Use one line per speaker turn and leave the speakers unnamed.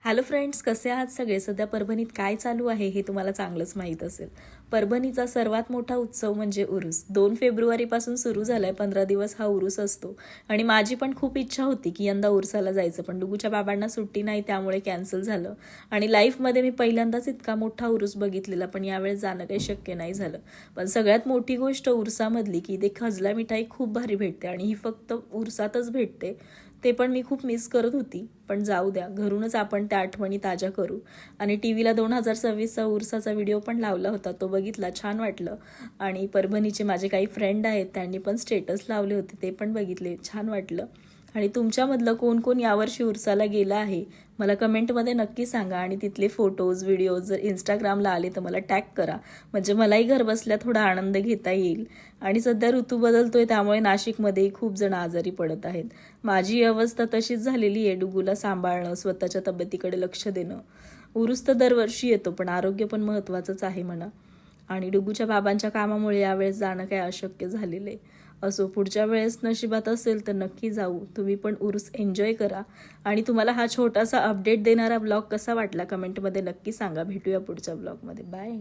Hello friends, कसे आहात सगळे? सध्या परभणीत काय चालू आहे हे तुम्हाला चांगलंच माहीत असेल. परभणीचा सर्वात मोठा उत्सव म्हणजे उरूस 2 फेब्रुवारीपासून सुरू झालाय. 15 दिवस हा उरूस असतो आणि माझी पण खूप इच्छा होती की यंदा उरसाला जायचं, पण डुगूच्या बाबांना सुट्टी नाही त्यामुळे कॅन्सल झालं. आणि लाईफमध्ये मी पहिल्यांदाच इतका मोठा उरूस बघितलेला, पण यावेळेस जाणं काही शक्य नाही झालं. पण सगळ्यात मोठी गोष्ट उरसामधली की इथे खजला मिठाई खूप भारी भेटते आणि ही फक्त उरसातच भेटते. ते पण मी खूप मिस करत होती, पण जाऊ द्या, घरूनच आपण त्या आठवणी ताज्या करू. आणि टी व्हीला 2026चा उरसाचा व्हिडिओ पण लावला होता, तो बघितला, छान वाटलं. आणि परभणीचे माझे काही फ्रेंड आहेत, त्यांनी पण स्टेटस लावले होते, ते पण बघितले, छान वाटलं. आणि तुमच्यामधलं कोण कोण यावर्षी उरसाला गेलं आहे मला कमेंटमध्ये नक्की सांगा. आणि तिथले फोटोज व्हिडिओज जर इंस्टाग्रामला आले तर मला टॅग करा, म्हणजे मलाही घरबसल्या थोडा आनंद घेता येईल. आणि सध्या ऋतू बदलतोय त्यामुळे नाशिकमध्येही खूप जण आजारी पडत आहेत. माझी अवस्था तशीच झालेली आहे. डुगूला सांभाळणं, स्वतःच्या तब्येतीकडे लक्ष देणं. उरूस तर दरवर्षी येतो, पण आरोग्य पण महत्त्वाचंच आहे म्हणा. आणि डुगूच्या बाबांच्या कामामुळे यावेळेस जाणं काही अशक्य झालेलं आहे. असो, पुढच्या वेळेस नशिबात असेल तर नक्की जाऊ. तुम्ही पण उरूस एन्जॉय करा. आणि तुम्हाला हा छोटासा अपडेट देणारा ब्लॉग कसा वाटला कमेंटमध्ये नक्की सांगा. भेटूया पुढच्या ब्लॉगमध्ये. बाय.